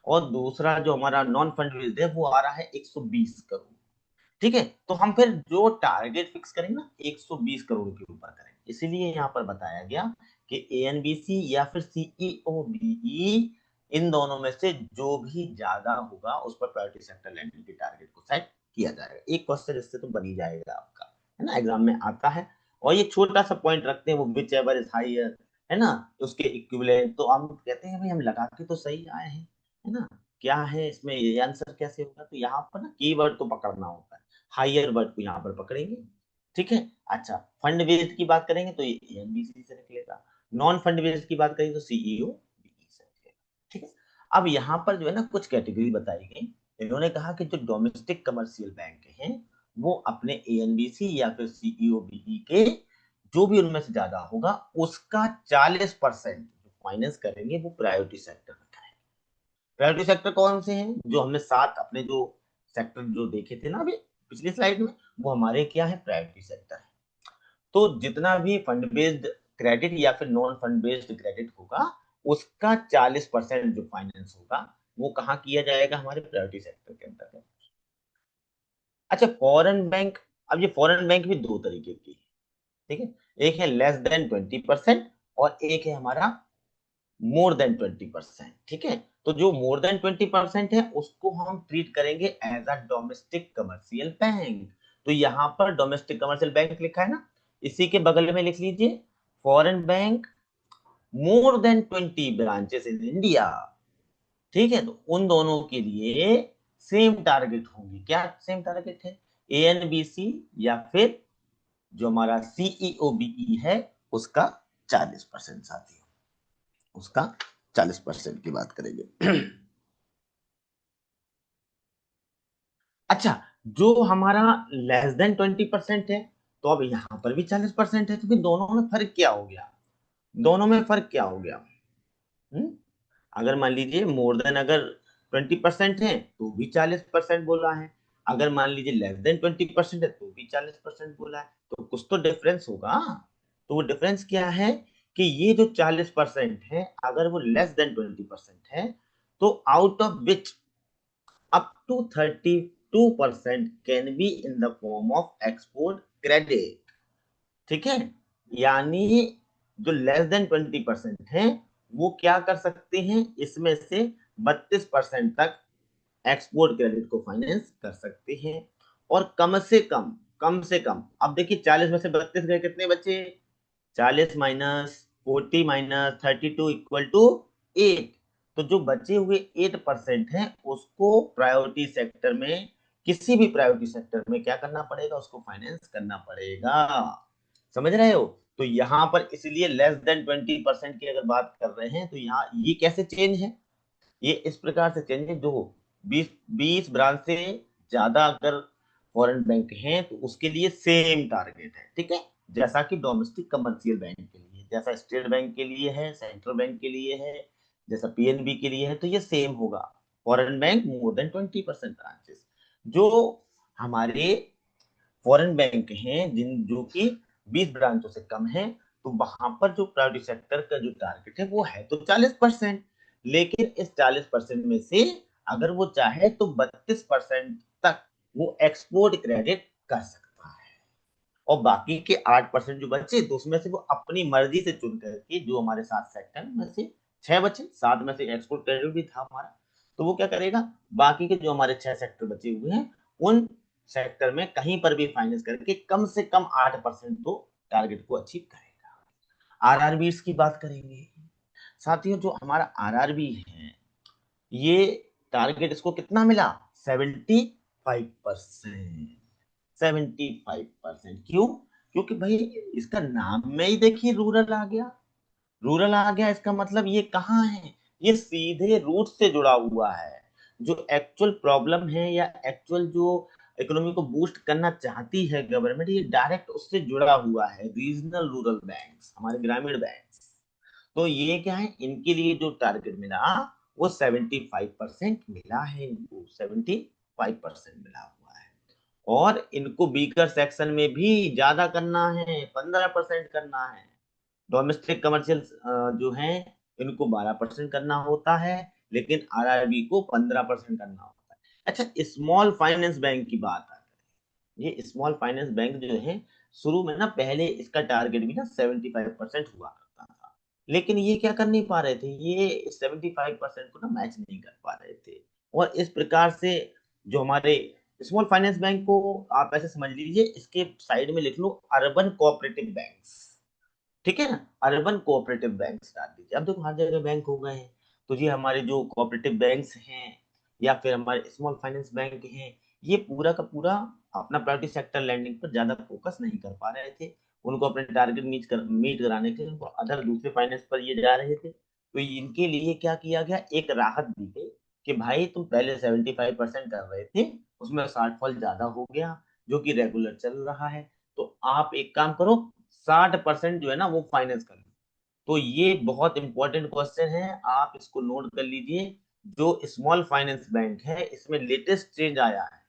और दूसरा जो हमारा नॉन फंड बेस्ड है वो आ रहा है 120 करोड़। ठीक है, तो हम फिर जो टारगेट फिक्स करेंगे ना 120 करोड़ के ऊपर करेंगे। इसीलिए यहाँ पर बताया गया कि एएनबीसी या फिर सीईओबीई, इन दोनों में से जो भी ज्यादा होगा उस पर प्रायोरिटी सेक्टर लैंडिंग के टारगेट को सेट किया जाएगा। एक क्वेश्चन इससे तो बन ही जाएगा आपका, है ना, एग्जाम में आता है। और ये छोटा सा पॉइंट रखते हैं वो विच एवर इज हायर, है ना, उसके इक्विवेलेंट। तो हम कहते हैं भाई हम लगा के तो सही आए हैं, है ना, क्या है इसमें ये आंसर कैसे होगा? तो यहाँ पर ना कीवर्ड को पकड़ना होता है, हायर वर्ड को यहाँ पर पकड़ेंगे। ठीक है, अच्छा, फंड बेस्ड की बात करेंगे तो ये एनबीसी से निकलेगा, नॉन फंड बेस्ड की बात करेंगे तो सीईओ बीई से निकलेगा। ठीक है, अब यहाँ पर जो है ना कुछ कैटेगरी बताई गई। इन्होंने कहा कि जो डोमेस्टिक कमर्शियल बैंक हैं वो अपने एएनबीसी या फिर सीईओ बीई के जो भी उनमें से ज्यादा होगा उसका 40% फाइनेंस करेंगे वो प्रायोरिटी सेक्टर में करेंगे। प्रायोरिटी सेक्टर कौन से हैं? जो हमने सात अपने जो सेक्टर जो देखे थे ना अभी पिछली स्लाइड में, वो हमारे क्या है? प्रायोरिटी सेक्टर है। तो जितना भी फंड बेस्ड क्रेडिट या फिर नॉन फंड बेस्ड क्रेडिट होगा उसका 40% जो फाइनेंस होगा वो कहाँ किया जाएगा? हमारे प्रायोरिटी सेक्टर के अंतर्गत। अच्छा, फॉरेन बैंक, अब ये फॉरेन बैंक भी दो तरीके की है। ठीक है, एक है लेस देन 20% और एक है हमारा मोर देन 20%। ठीक है, तो जो मोर देन 20% है उसको हम ट्रीट करेंगे as a domestic commercial bank. तो यहां पर डोमेस्टिक कमर्शियल बैंक लिखा है ना, इसी के बगल में लिख लीजिए foreign bank more than 20 branches in India. ठीक है, तो उन दोनों के लिए सेम टारगेट होंगे। क्या सेम टारगेट है? एएनबीसी या फिर जो हमारा सीईओ बीई है उसका 40% साथी, उसका 40% की बात करेंगे। अच्छा, जो हमारा लेस देन 20% है तो अब यहां पर भी 40% है, तो फिर दोनों में फर्क क्या हो गया? दोनों में फर्क क्या हो गया? हम्म अगर मान लीजिए मोर देन अगर 20% है तो भी 40% बोला है, अगर मान लीजिए लेस देन 20% है तो भी 40% बोला है, तो कुछ तो डिफरेंस होगा। तो वो डिफरेंस क्या है? कि ये जो 40% है अगर वो लेस देन 20% है तो out of which up to 32% can be in the form of export credit। ठीक है, यानी जो लेस देन 20% है वो क्या कर सकते हैं? इसमें से 32% तक एक्सपोर्ट क्रेडिट को फाइनेंस कर सकते हैं। और कम से कम, अब देखिए 40 में से 32 गए, कितने बचे? 40 माइनस 40 माइनस 32 इक्वल टू 8। तो जो बचे हुए 8% है उसको प्रायोरिटी सेक्टर में, किसी भी प्रायोरिटी सेक्टर में क्या करना पड़ेगा? उसको फाइनेंस करना पड़ेगा। समझ रहे हो? तो यहाँ पर इसलिए लेस देन 20% की अगर बात कर रहे हैं तो यहाँ ये कैसे चेंज है? ये इस प्रकार से चेंज है, जो 20 ब्रांच से ज्यादा अगर फॉरेन बैंक हैं तो उसके लिए सेम टारगेट है, ठीक है? जैसा कि डोमेस्टिक कमर्शियल बैंक के लिए, जैसा स्टेट बैंक के लिए है, सेंट्रल बैंक के लिए है, जैसा पीएनबी के लिए है, तो ये सेम होगा। Foreign bank more than 20% branches. जो हमारे फॉरेन बैंक हैं जिन जो कि 20 ब्रांचों से कम है, तो वहां पर जो प्राइवेट सेक्टर का जो टारगेट है वो है तो 40%। लेकिन इस 40% में से अगर वो चाहे तो 32% तक वो एक्सपोर्ट क्रेडिट कर सकता है। और बाकी के 8% जो बचे तो उसमें से वो अपनी मर्जी से चुन करके, जो हमारे 7 सेक्टर में से 6 बचे, 7 में से एक्सपोर्ट क्रेडिट भी था हमारा, तो वो क्या करेगा? बाकी के जो हमारे 6 सेक्टर बचे हुए हैं उन सेक्टर में कहीं पर भी फाइनेंस करके कम से कम 8% तो टारगेट को अचीव करेगा। आरआरबी की बात करेंगे साथियों। जो हमारा आरआरबी है, ये टारगेट इसको कितना मिला? 75%। 75%। क्यों? क्योंकि भाई इसका नाम में ही देखिए रूरल आ गया। रूरल आ गया इसका मतलब ये कहाँ है? ये सीधे रूट से जुड़ा हुआ है। जो एक्चुअल प्रॉब्लम है या एक्चुअल जो इकोनॉमी को बूस्ट करना चाहती है गवर्नमेंट, ये डायरेक्ट उससे जुड़ा हुआ है। रीजनल रूरल बैंक्स, हमारे ग्रामीण बैंक्स, तो ये क्या है, इनके लिए जो टारगेट मिला वो 75% मिला है। इनको 75% मिला हुआ है। और इनको बीकर सेक्शन में भी ज्यादा करना है, 15% करना है। डोमेस्टिक कमर्शियल जो है इनको 12% करना होता है, लेकिन आरआरबी को 15% करना होता है। अच्छा, स्मॉल फाइनेंस बैंक की बात आ गई। ये स्मॉल फाइनेंस बैंक जो है, शुरू में ना पहले इसका टारगेट भी ना 75% हुआ करता था। लेकिन ये क्या कर नहीं पा रहे थे, ये 75% को ना मैच नहीं कर पा रहे थे। और इस प्रकार से जो हमारे स्मॉल फाइनेंस बैंक को आप ऐसे समझ लीजिए, इसके साइड में लिख लो अर्बन कोऑपरेटिव बैंक्स। ठीक है ना? अर्बन कोऑपरेटिव बैंक डाल दीजिए। अब देखो हर जगह बैंक हो गए हैं, तो ये हमारे जो कोऑपरेटिव बैंक्स हैं या फिर हमारे स्मॉल फाइनेंस बैंक हैं, ये पूरा का पूरा अपना प्राइवेट सेक्टर लैंडिंग पर ज्यादा फोकस नहीं कर पा रहे थे। उनको अपने टारगेट मीट कराने के लिए उनको अदर दूसरे फाइनेंस पर ये जा रहे थे। तो इनके लिए क्या किया गया, एक राहत दी गई कि भाई तुम पहले 75% कर रहे थे, उसमें शॉर्टफॉल ज्यादा हो गया जो कि रेगुलर चल रहा है, तो आप एक काम करो, 60% जो है ना वो फाइनेंस कर लो। तो ये बहुत इंपॉर्टेंट क्वेश्चन है, आप इसको नोट कर लीजिए। जो स्मॉल फाइनेंस बैंक है इसमें लेटेस्ट चेंज आया है,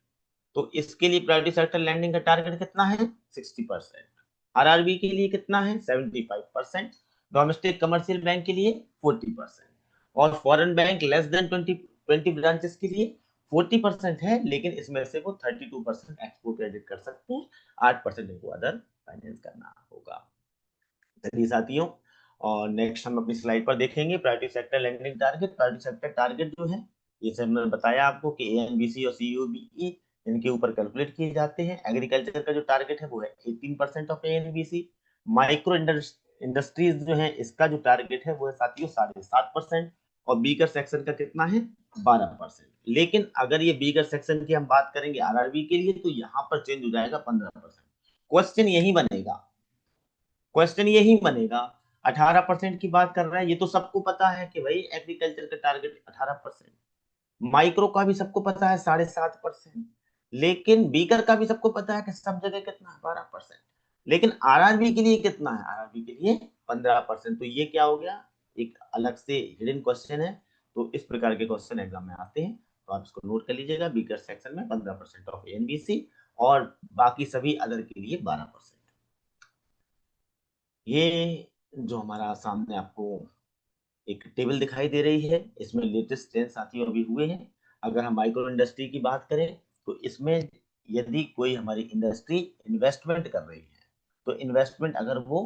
तो इसके लिए प्राइवेटी सेक्टर लैंडिंग का टारगेट कितना है? 60%। आरआरबी के लिए कितना है? 75%। डोमेस्टिक कमर्शियल बैंक के लिए 40%। और foreign bank less than 20 branches के लिए 40% है, लेकिन इसमें से वो 32% एक्सपोर्ट क्रेडिट कर सकते हैं, 8% इनको अदर फाइनेंस करना होगा। चलिए साथियों, और नेक्स्ट हम अपनी स्लाइड पर देखेंगे private sector lending target. Private sector target जो है, ये सब मैंने बताया आपको कि एएनबीसी और सीयूबीई इनके ऊपर कैलकुलेट किए जाते हैं। एग्रीकल्चर का जो टारगेट है वो है 18% ऑफ एएनबीसी। माइक्रो इंडस्ट्रीज जो है इसका जो टारगेट है वो है साथियों 7.5%। और बीगर सेक्शन का कितना है? 12%। लेकिन अगर ये बीगर सेक्शन की हम बात करेंगे आरआरबी के लिए, तो यहाँ पर चेंज हो जाएगा 15%। क्वेश्चन यही बनेगा, क्वेश्चन यही बनेगा। 18% की बात कर रहा है, ये तो सबको पता है कि भाई एग्रीकल्चर का टारगेट 18%। माइक्रो का भी सबको पता है 7.5%। लेकिन बीकर का भी सबको पता है कि सब जगह कितना है? 12%। लेकिन आरआरबी के लिए कितना है? आरआरबी के लिए 15%। तो ये क्या हो गया, एक अलग से हिडन क्वेश्चन है। तो इस प्रकार के क्वेश्चन एग्जाम में आते हैं, तो आप इसको नोट कर लीजिएगा। बीकर सेक्शन में 15% ऑफ एनबीसी और बाकी सभी अदर के लिए 12%। ये जो हमारा सामने आपको एक टेबल दिखाई दे रही है, इसमें लेटेस्ट चेंज साथियों अभी हुए हैं। अगर हम माइक्रो इंडस्ट्री की बात करें तो इसमें यदि कोई हमारी इंडस्ट्री इन्वेस्टमेंट कर रही है, तो इन्वेस्टमेंट अगर वो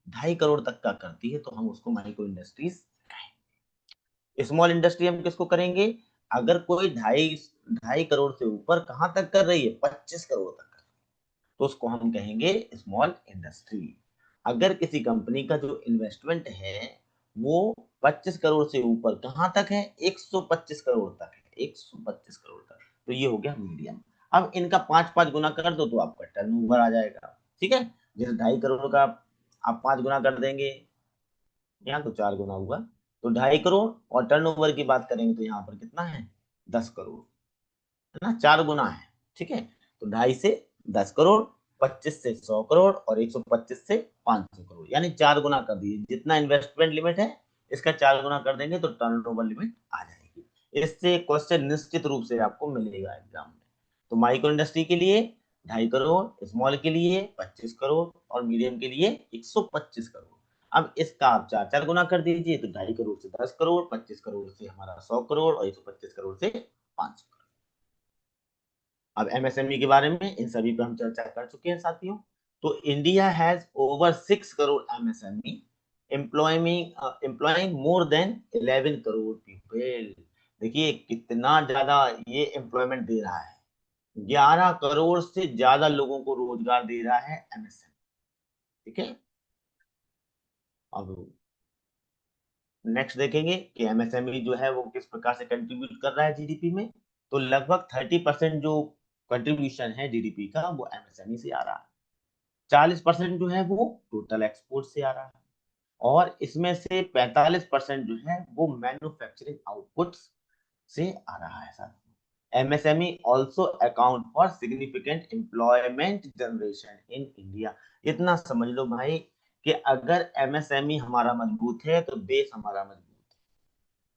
2.5 करोड़ तक का करती है तो हम उसको माइक्रो इंडस्ट्रीज कहेंगे। स्मॉल इंडस्ट्री हम किसको करेंगे? अगर कोई ढाई ढाई करोड़ से ऊपर कहाँ तक कर रही है, 25 करोड़ तक, तो उसको हम कहेंगे स्मॉल इंडस्ट्री। अगर किसी कंपनी का जो इन्वेस्टमेंट है वो 25 करोड़ से ऊपर कहाँ तक है, 125 करोड़ तक है, 125 करोड़ तक, तो ये हो गया मीडियम। अब इनका 5-5 गुना कर दो तो आपका टर्नओवर आ जाएगा। ठीक है, जैसे 2.5 करोड़ का आप 5 गुना कर देंगे, यहाँ तो 4 गुना हुआ, तो 2.5 करोड़। और टर्नओवर की बात करेंगे तो यहाँ पर कितना है, 10 करोड़, है ना, 4 गुना है। ठीक है, तो 2.5 से 10 करोड़, 25 से 100 करोड़, और 125 से 500 करोड़, यानी 4 गुना कर दिए। जितना इन्वेस्टमेंट लिमिट है इसका 4 गुना कर देंगे तो टर्नओवर लिमिट आ जाएगी। इससे क्वेश्चन निश्चित रूप से आपको मिलेगा एग्जाम में। तो माइक्रो इंडस्ट्री के लिए 2.5 करोड़, स्मॉल के लिए 25 करोड़, और मीडियम के लिए 125 करोड़। अब इसका आप 4-4 गुना कर दीजिए, तो 2.5 करोड़ से 10 करोड़, 25 करोड़ से हमारा 100 करोड़, और 125 करोड़ से 500। अब एमएसएमई के बारे में इन सभी पर हम चर्चा कर चुके हैं साथियों। तो India has over 6 crore MSME employing more than 11 crore people. देखिए कितना ज्यादा ये एम्प्लॉयमेंट दे रहा है, 11 करोड़ से ज्यादा लोगों को रोजगार दे रहा है एमएसएमई। ठीक है, अब नेक्स्ट देखेंगे कि एमएसएमई जो है वो किस प्रकार से कंट्रीब्यूट कर रहा है जीडीपी में। तो लगभग 30% जो कंट्रीब्यूशन है जीडीपी का वो एमएसएमई से आ रहा है। 40% जो है वो टोटल एक्सपोर्ट से आ रहा है, और इसमें से 45% जो है वो मैन्युफैक्चरिंग आउटपुट से आ रहा है sir. MSME also account for significant employment generation in India. इतना समझ लो भाई कि अगर एमएसएमई हमारा मजबूत है तो देश हमारा मजबूत है,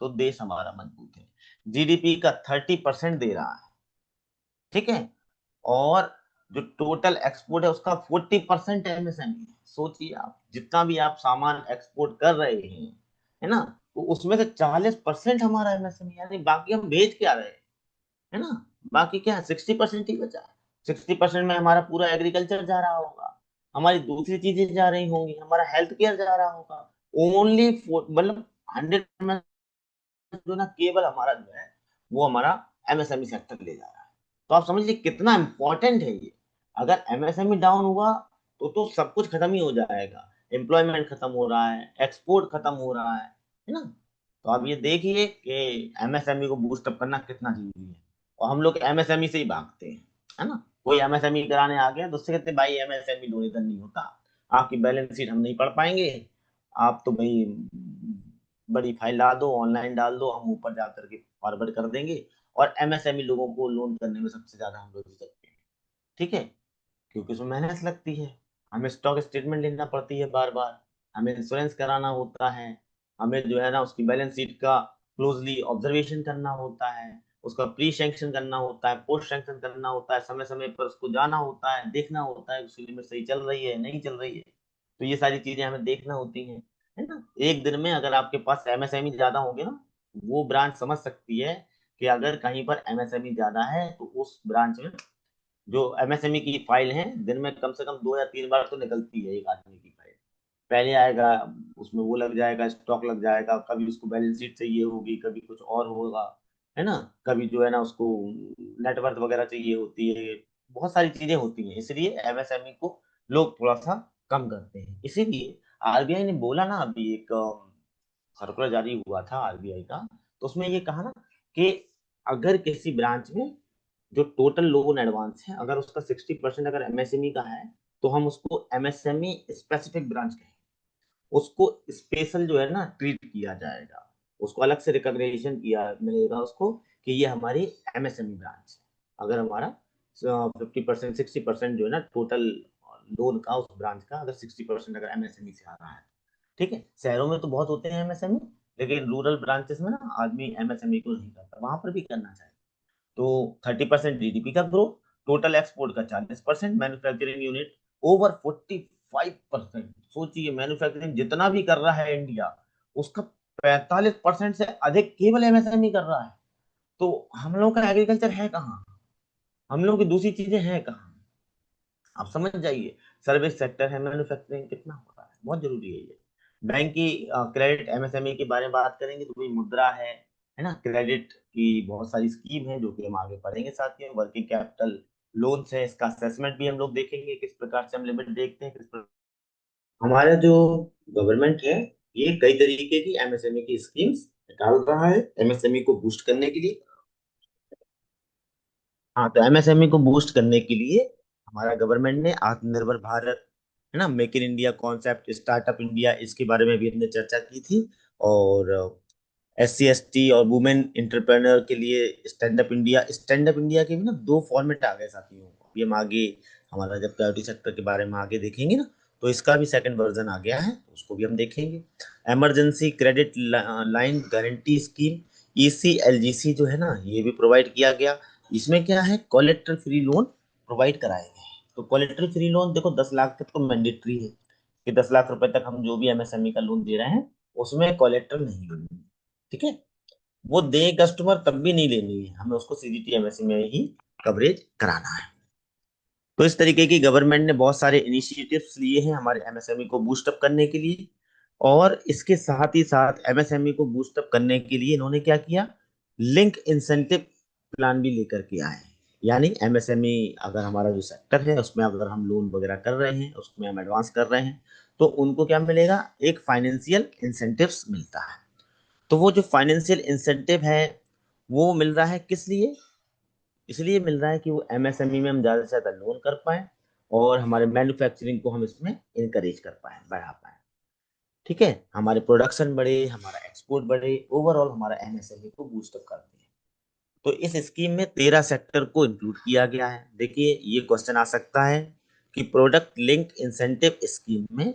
तो देश हमारा मजबूत है। जीडीपी का 30% दे रहा है। ठीक है, और जो टोटल एक्सपोर्ट है उसका 40% एमएसएमई है। सोचिए आप, जितना भी आप सामान एक्सपोर्ट कर रहे हैं, है ना, तो उसमें से 40% हमारा एमएसएमई, यानी बाकी हम भेज क्या रहे हैं, है ना, बाकी क्या है, 60% ही बचा है। 60% में हमारा पूरा एग्रीकल्चर जा रहा होगा, हमारी दूसरी चीजें जा रही होंगी, हमारा हेल्थ केयर जा रहा होगा। ओनली मतलब 100 में जो ना केवल हमारा जो है वो हमारा एमएसएमई सेक्टर ले जा रहा है। तो आप समझिए कितना इंपॉर्टेंट है ये। अगर एमएसएमई डाउन हुआ तो सब कुछ खत्म ही हो जाएगा। एम्प्लॉयमेंट खत्म हो रहा है, एक्सपोर्ट खत्म हो रहा है ना। तो आप ये देखिए कि एमएसएमई को बूस्टअप करना कितना जरूरी है, और हम लोग एमएसएमई से ही भागते हैं, है ना। कोई एमएसएमई कराने आ गया तो उससे कहते हैं, भाई एमएसएमई डोनेशन नहीं होता, आपकी बैलेंस शीट हम नहीं पढ़ पाएंगे, आप तो भाई बड़ी फाइल ला दो, ऑनलाइन डाल दो, हम ऊपर जा करके फॉरवर्ड कर देंगे। और एमएसएमई लोगों को लोन करने में सबसे ज्यादा हम लोग सकते हैं। ठीक है, क्योंकि उसमें मेहनत लगती है, हमें स्टॉक स्टेटमेंट लेना पड़ती है बार बार, हमें इंश्योरेंस कराना होता है, हमें जो है ना उसकी बैलेंस शीट का क्लोजली ऑब्जर्वेशन करना होता है, उसका प्री सैंक्शन करना होता है, पोस्ट सैंक्शन करना होता है, समय समय पर उसको जाना होता है, देखना होता है उसकी लिमिट सही चल रही है नहीं चल रही है। तो ये सारी चीजें हमें देखना होती हैं, है ना। एक दिन में अगर आपके पास एमएसएमई ज्यादा होंगे ना, वो ब्रांच समझ सकती है कि अगर कहीं पर एमएसएमई ज्यादा है तो उस ब्रांच में जो एमएसएमई की फाइल है दिन में कम से कम 2 या 3 बार तो निकलती है एक आदमी की फाइल। पहले आएगा, उसमें वो लग जाएगा, स्टॉक लग जाएगा, कभी उसको बैलेंस शीट चाहिए होगी, कभी कुछ और होगा, है ना, कभी जो है ना उसको नेटवर्क वगैरह चाहिए होती है, बहुत सारी चीजें होती हैं, इसलिए एमएसएमई को लोग थोड़ा सा कम करते हैं। इसीलिए आरबीआई ने बोला ना, अभी एक सर्कुलर जारी हुआ था आरबीआई का, तो उसमें ये कहा ना कि अगर किसी ब्रांच में जो टोटल लोन एडवांस है अगर उसका 60% अगर एमएसएमई का है, तो हम उसको एमएसएमई स्पेसिफिक ब्रांच कहेंगे। उसको स्पेशल जो है ना ट्रीट किया जाएगा, उसको अलग से रिकॉग्निशन किया मिलेगा उसको कि ये हमारी एमएसएमई ब्रांच है। अगर हमारा 50% 60% जो है ना टोटल लोन का उस ब्रांच का अगर 60% अगर एमएसएमई से आ रहा है। ठीक है, शहरों में तो बहुत होते हैं एमएसएमई, लेकिन रूरल ब्रांचेस में ना आदमी एमएसएमई को नहीं करता, वहां पर भी करना चाहिए। तो 30% जीडीपी का ग्रोथ, टोटल एक्सपोर्ट का 40%, मैन्युफैक्चरिंग यूनिट ओवर 45%। सोचिए मैन्युफैक्चरिंग जितना भी कर रहा है इंडिया, उसका 45% से अधिक केवल एमएसएमई कर रहा है। तो हम लोग का एग्रीकल्चर है कहाँ, हम लोग की दूसरी चीजें हैं कहाँ। आप समझ जाइए, सर्विस सेक्टर है, मैन्युफैक्चरिंग कितना हो रहा है, बहुत जरूरी है ये। बैंक की क्रेडिट एमएसएमई के बारे में बात करेंगे तो भाई मुद्रा है, है ना। क्रेडिट की बहुत सारी स्कीम है जो कि हम आगे पढ़ेंगे साथियों। वर्किंग कैपिटल लोन्स है, इसका असेसमेंट भी हम लोग देखेंगे, किस प्रकार से हम लिमिट देखते हैं, किस प्रकार हमारा जो गवर्नमेंट है ये कई तरीके की एमएसएमई की स्कीम्स निकाल रहा है एमएसएमई को बूस्ट करने के लिए। हाँ, तो एमएसएमई को बूस्ट करने के लिए हमारा गवर्नमेंट ने आत्मनिर्भर भारत, है ना, make in India concept, startup India, इसके बारे में भी हमने चर्चा की थी। और SC ST और वुमेन इंटरप्रेन्योर के लिए स्टैंड अप इंडिया के भी ना दो फॉर्मेट आ गए साथियों। अभी हम आगे हमारा जब प्रायोरिटी सेक्टर के बारे में आगे देखेंगे ना, तो इसका भी सेकंड वर्जन आ गया है, उसको भी हम देखेंगे। Emergency credit line guarantee scheme, ECLGC जो है ना, ये भी प्रोवाइड किया गया। इसमें क्या है, कोलेट्रल फ्री लोन प्रोवाइड कराए गए हैं। तो कोलेट्रल फ्री लोन देखो 10 लाख तक तो मैंडेटरी है कि 10 लाख रुपए तक हम जो भी MSME का लोन दे रहे हैं उसमें कोलेट्रल नहीं लेनी है। ठीक है, वो दे कस्टमर तब भी नहीं लेनी है, हमें उसको CGT MSME में ही कवरेज कराना है। तो इस तरीके की गवर्नमेंट ने बहुत सारे इनिशिएटिव्स लिए हैं हमारे MSME को बूस्ट अप करने के लिए। और इसके साथ ही साथ MSME को बूस्ट अप करने के लिए इन्होंने क्या किया, लिंक इंसेंटिव प्लान भी लेकर के आए हैं। यानी MSME अगर हमारा जो सेक्टर है उसमें अगर हम लोन वगैरह कर रहे हैं, उसमें हम एडवांस कर रहे हैं, तो उनको क्या मिलेगा, एक फाइनेंशियल इंसेंटिव्स मिलता है। तो वो जो फाइनेंशियल इंसेंटिव है वो मिल रहा है किस लिए, इसलिए मिल रहा है कि वो MSME में हम ज़्यादा से ज़्यादा लोन कर पाए और हमारे मैन्युफैक्चरिंग को हम इसमें इनकरेज कर पाए, बढ़ा पाए। ठीक है, हमारे प्रोडक्शन बढ़े, हमारा एक्सपोर्ट बढ़े, ओवरऑल हमारा MSME को बूस्ट अप करते हैं। तो इस स्कीम में 13 सेक्टर को इंक्लूड किया गया है। देखिए ये क्वेश्चन आ सकता है कि प्रोडक्ट लिंक इंसेंटिव स्कीम में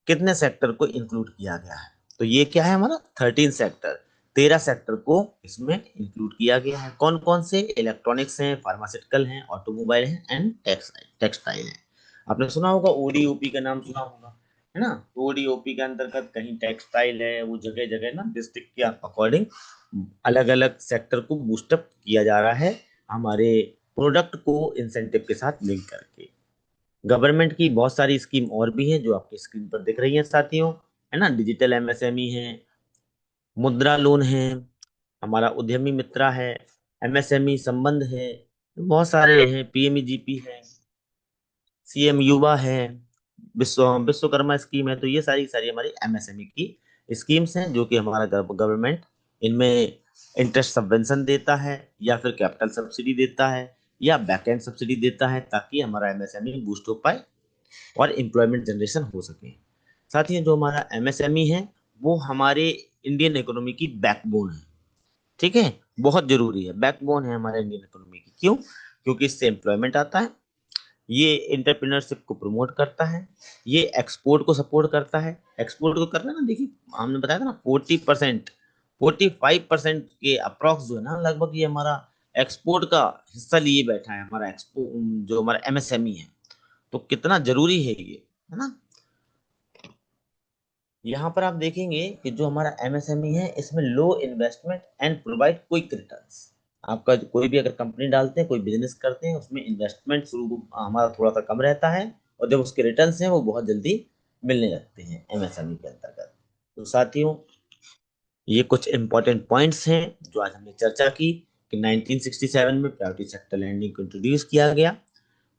कितने सेक्टर को इंक्लूड किया गया है। तो ये क्या है, हमारा 13 सेक्टर, 13 सेक्टर को इसमें इंक्लूड किया गया है। कौन कौन से, इलेक्ट्रॉनिक्स हैं, फार्मास्यूटिकल हैं, ऑटोमोबाइल हैं एंड टेक्सटाइल है। आपने सुना होगा ODOP का नाम सुना होगा, है ना। तो ODOP के अंतर्गत कहीं टेक्सटाइल है, वो जगह जगह ना डिस्ट्रिक्ट के अकॉर्डिंग अलग अलग सेक्टर को बूस्टअप किया जा रहा है हमारे प्रोडक्ट को इंसेंटिव के साथ लिंक करके। गवर्नमेंट की बहुत सारी स्कीम और भी हैं जो आपकी स्क्रीन पर दिख रही हैं साथियों, है ना। डिजिटल MSME है, मुद्रा लोन है, हमारा उद्यमी मित्रा है, MSME संबंध है, बहुत सारे हैं, PMEGP है, CM युवा है, विश्वकर्मा स्कीम है। तो ये सारी सारी हमारी MSME की स्कीम्स हैं जो कि हमारा गवर्नमेंट इनमें इंटरेस्ट सबवेंशन देता है या फिर कैपिटल सब्सिडी देता है या बैकएंड सब्सिडी देता है, ताकि हमारा MSME बूस्ट हो पाए और एम्प्लॉयमेंट जनरेशन हो सके। साथ ही जो हमारा MSME है वो हमारे इंडियन इकोनॉमी की बैकबोन है। ठीक है, बहुत जरूरी है, बैकबोन है हमारे इंडियन इकोनॉमी की। क्यों, क्योंकि इससे एम्प्लॉयमेंट आता है, ये इंटरप्रेन्योरशिप को प्रमोट करता है, ये एक्सपोर्ट को सपोर्ट करता है। एक्सपोर्ट को करना ना, देखिए हमने बताया था ना 40%, 45% के अप्रॉक्स जो है ना, लगभग ये हमारा एक्सपोर्ट का हिस्सा लिए बैठा है हमारा एक्सपोर्ट, जो हमारा MSME है। तो कितना जरूरी है ये, है ना। यहाँ पर आप देखेंगे कि जो हमारा MSME है इसमें low investment and provide quick returns. आपका कोई भी अगर कंपनी डालते हैं, कोई बिजनेस करते हैं, उसमें इन्वेस्टमेंट शुरू हमारा थोड़ा सा कम रहता है और जब उसके रिटर्न्स हैं वो बहुत जल्दी मिलने लगते हैं MSME के अंतर्गत। तो साथियों ये कुछ इंपॉर्टेंट पॉइंट्स हैं जो आज हमने चर्चा की कि 1967 में प्रायोरिटी सेक्टर लैंडिंग को इंट्रोड्यूस किया गया।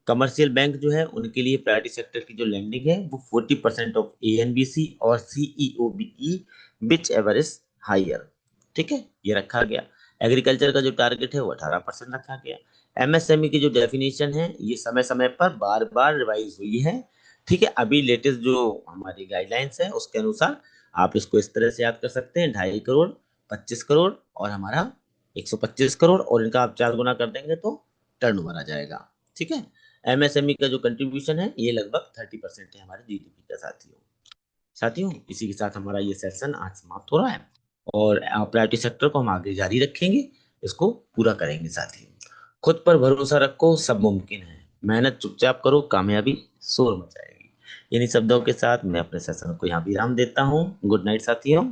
कमर्शियल बैंक जो है उनके लिए प्रायोरिटी सेक्टर की जो लैंडिंग है वो 40% ऑफ ANBC और CEOBE whichever is higher. ठीक है, ये रखा गया। एग्रीकल्चर का जो टारगेट है वो 18% रखा गया। MSME की जो डेफिनेशन है ये समय समय पर बार बार रिवाइज हुई है। ठीक है, अभी लेटेस्ट जो हमारी गाइडलाइंस है उसके अनुसार आप इसको इस तरह से याद कर सकते हैं, 2.5 करोड़, 25 करोड़ और हमारा 125 करोड़, और इनका आप 4 गुना कर देंगे तो टर्नओवर आ जाएगा। ठीक है, MSME का जो कंट्रीब्यूशन है ये लगभग 30% है हमारे GDP का। साथियों साथियों इसी के साथ हमारा ये सेशन आज समाप्त हो रहा है और प्रायोरिटी सेक्टर को हम आगे जारी रखेंगे, इसको पूरा करेंगे। साथियों खुद पर भरोसा रखो, सब मुमकिन है, मेहनत चुपचाप करो, कामयाबी शोर मचाएगी। इन्हीं शब्दों के साथ मैं अपने सेशन को यहाँ विराम देता हूँ। गुड नाइट साथियों।